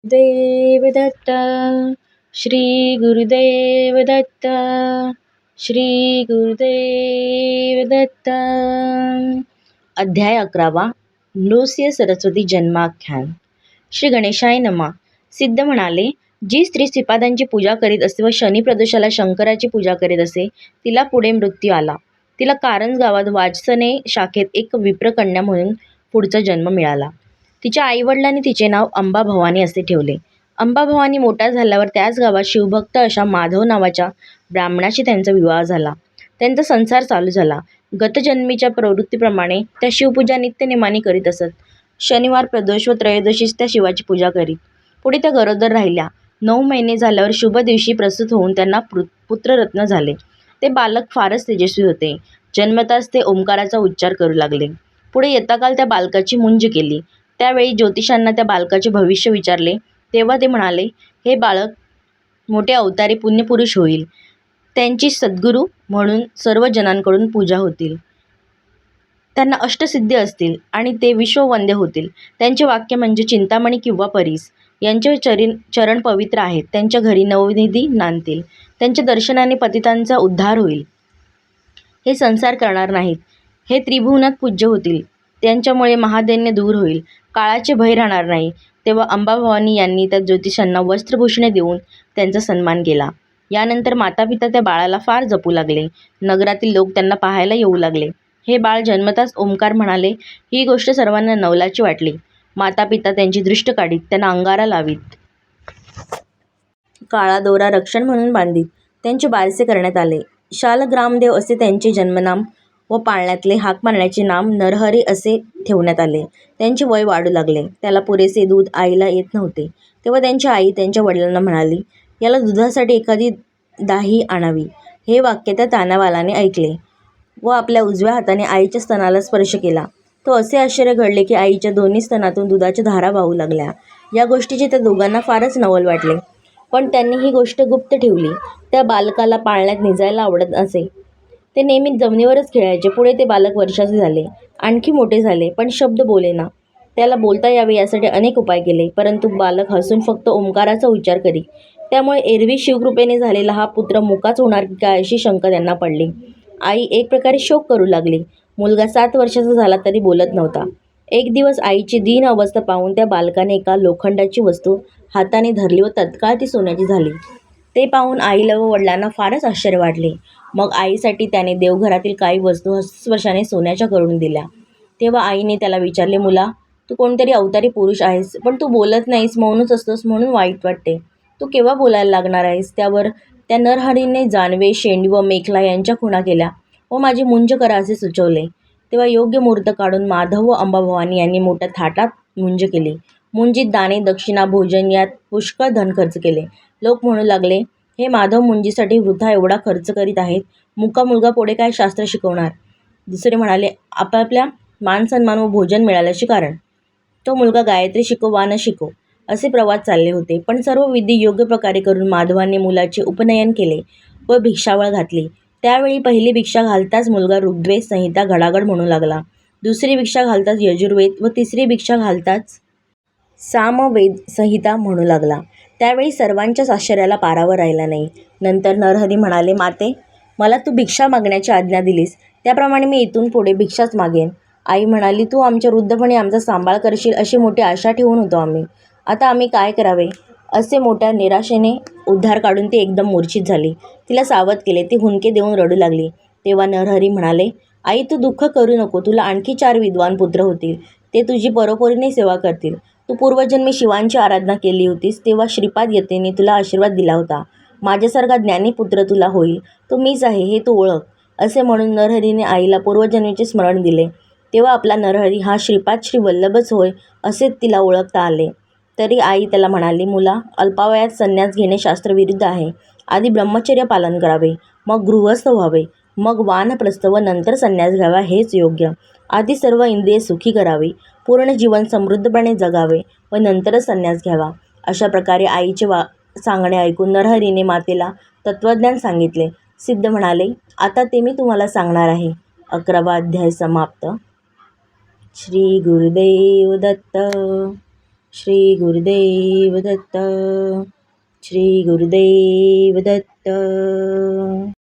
देव दत्त श्री गुरुदेव दत्त श्री गुरुदेव दत्त. अध्याय 11. नृसिंह सरस्वती जन्माख्यान. श्री गणेशाय नमः. सिद्ध म्हणाले, जी स्त्री श्रीपादांची पूजा करीत असे व शनी प्रदोषाला शंकराची पूजा करीत असे, तिला पुढे मृत्यू आला. तिला कारंज गावात वाजसने शाखेत एक विप्रकन्या म्हणून पुढचा जन्म मिळाला. तिच्या आईवडिलांनी तिचे नाव अंबाभवानी असे ठेवले. अंबाभवानी मोठ्या झाल्यावर त्याच गावात शिवभक्त अशा माधव नावाच्या ब्राह्मणाशी त्यांचा विवाह झाला. त्यांचा संसार चालू झाला. गतजन्मीच्या प्रवृत्तीप्रमाणे त्या शिवपूजा नित्यनेमाने करीत असत. शनिवार, प्रदोष व त्रयोदशीस त्या शिवाची पूजा करीत. पुढे त्या गरोदर राहिल्या. 9 महिने झाल्यावर शुभ दिवशी प्रसूत होऊन त्यांना पुत्ररत्न झाले. ते बालक फारच तेजस्वी होते. जन्मताच ते ओंकाराचा उच्चार करू लागले. पुढे यथाकाल त्या बालकाची मुंज केली. त्यावेळी ज्योतिषांना त्या बालकाचे भविष्य विचारले, तेव्हा ते म्हणाले, हे बालक मोठे अवतारी पुण्यपुरुष होईल. त्यांची सद्गुरू म्हणून सर्व जनांकडून पूजा होतील. त्यांना अष्टसिद्धी असतील आणि ते विश्ववंद्य होतील. त्यांचे वाक्य म्हणजे चिंतामणी किंवा परीस. यांचे चरण पवित्र आहेत. त्यांच्या घरी नवनिधी नांदतील. त्यांच्या दर्शनाने पतितांचा उद्धार होईल. हे संसार करणार नाहीत. हे त्रिभुवनात पूज्य होतील. त्यांच्यामुळे महादैन्य दूर होईल. काळाचे भय राहणार नाही. तेव्हा अंबाभवानी यांनी त्या ज्योतिषांना वस्त्रभूषणे देऊन त्यांचा सन्मान केला. यानंतर मातापिता त्या बाळाला फार जपू लागले. नगरातील लोक त्यांना पाहायला येऊ लागले. हे बाळ जन्मताच ओंकार म्हणाले. ही गोष्ट सर्वांना नवलाची वाटली. मातापिता त्यांची दृष्ट काढीत, त्यांना अंगारा लावीत. काळा दोरा रक्षण म्हणून बांधीत. त्यांचे बारसे करण्यात आले. शालग्रामदेव असे त्यांचे जन्मनाम व पाळण्यातले हाक मारण्याचे नाम नरहरी असे ठेवण्यात आले. त्यांचे वय वाढू लागले. त्याला पुरेसे दूध आईला येत नव्हते. तेव्हा त्यांची आई त्यांच्या वडिलांना म्हणाली, याला दुधासाठी एखादी दाही आणावी. हे वाक्य त्या तान्यावालाने ऐकले व आपल्या उजव्या हाताने आईच्या स्तनाला स्पर्श केला. तो असे आश्चर्य घडले की आईच्या दोन्ही स्तनातून दुधाच्या धारा वाहू लागल्या. या गोष्टीचे त्या दोघांना फारच नवल वाटले, पण त्यांनी ही गोष्ट गुप्त ठेवली. त्या बालकाला पाळण्यात निजायला आवडत असे. ते नेहमी जमिनीवरच खेळायचे. पुढे ते बालक वर्षाचे झाले. आणखी मोठे झाले, पण शब्द बोलेना. त्याला बोलता यावे यासाठी अनेक उपाय केले, परंतु बालक हसून फक्त ओंकाराचा उच्चार करी. त्यामुळे एरवी शिवकृपेने झालेला हा पुत्र मुकाच होणार की काय अशी शंका त्यांना पडली. आई एक प्रकारे शोक करू लागली. मुलगा 7 वर्षाचा झाला तरी बोलत नव्हता. एक दिवस आईची दीन अवस्था पाहून त्या बालकाने एका लोखंडाची वस्तू हाताने धरली व तत्काळ ती सोन्याची झाली. ते पाहून आईला व वडिलांना फारच आश्चर्य वाटले. मग आईसाठी त्याने देवघरातील काही वस्तू हस्तस्पर्शाने सोन्याच्या करून दिल्या. तेव्हा आईने त्याला विचारले, मुला, तू कोणतरी अवतारी पुरुष आहेस, पण तू बोलत नाहीस, मौनच असतोस म्हणून वाईट वाटते. तू केव्हा बोलायला लागणार आहेस? त्यावर त्या नरहरीने जानवे, शेंडी व मेखला यांच्या खुणा केल्या व माझी मुंज करा असे सुचवले. तेव्हा योग्य मुहूर्त काढून माधव व अंबाभवानी यांनी मोठ्या थाटात मुंज केली. मुंजीत दाणे, दक्षिणा, भोजन यात पुष्कळ धन खर्च केले. लोक म्हणू लागले, हे माधव मुंजीसाठी वृथा एवढा खर्च करीत आहेत. मुका मुलगा पुढे काय शास्त्र शिकवणार? दुसरे म्हणाले, आपापल्या मानसन्मान व भोजन मिळाल्याचे कारण. तो मुलगा गायत्री शिको वा न शिको असे प्रवाद चालले होते. पण सर्व विधी योग्य प्रकारे करून माधवाने मुलाचे उपनयन केले व भिक्षावळ घातली. त्यावेळी पहिली भिक्षा घालताच मुलगा ऋग्वेद संहिता घडाघड म्हणू लागला. दुसरी भिक्षा घालताच यजुर्वेद व तिसरी भिक्षा घालताच सामवेद संहिता म्हणू लागला. त्यावेळी सर्वांच्याच आश्चर्याला पारावर राहिला नाही. नंतर नरहरी म्हणाले, माते, मला तू भिक्षा मागण्याची आज्ञा दिलीस, त्याप्रमाणे मी इथून पुढे भिक्षाच मागेन. आई म्हणाली, तू आमच्या वृद्धपणी आमचा सांभाळ करशील अशी मोठी आशा ठेवून होतो आम्ही. आता आम्ही काय करावे? असे मोठ्या निराशेने उद्धार काढून ती एकदम मूर्छित झाली. तिला सावध केले. ती हुंदके देऊन रडू लागली. तेव्हा नरहरी म्हणाले, आई, तू दुःख करू नको. तुला आणखी 4 विद्वान पुत्र होतील. ते तुझी परोपरीने सेवा करतील. तू पूर्वजन्मी शिवांची आराधना केली होतीस, तेव्हा श्रीपाद यतींनी तुला आशीर्वाद दिला होता. माझ्यासारखा ज्ञानी पुत्र तुला होईल. तो मीच आहे हे तू ओळख. असे म्हणून नरहरीने आईला पूर्वजन्मीचे स्मरण दिले. तेव्हा आपला नरहरी हा श्रीपाद श्री वल्लभच होय असे तिला ओळखता आले. तरी आई त्याला म्हणाली, मुला, अल्पावयात संन्यास घेणे शास्त्रविरुद्ध आहे. आधी ब्रह्मचर्य पालन करावे, मग गृहस्थ व्हावे, मग वानप्रस्थ व नंतर संन्यास घ्यावा हेच योग्य. आधी सर्व इंद्रिये सुखी करावी, पूर्ण जीवन समृद्धपणे जगावे व नंतरच संन्यास घ्यावा. अशा प्रकारे आईचे सांगणे ऐकून नरहरीने मातेला तत्त्वज्ञान सांगितले. सिद्ध म्हणाले, आता ते मी तुम्हाला सांगणार आहे. 11वा अध्याय समाप्त. श्री गुरुदेव दत्त. श्री गुरुदेव दत्त. श्री गुरुदेव दत्त.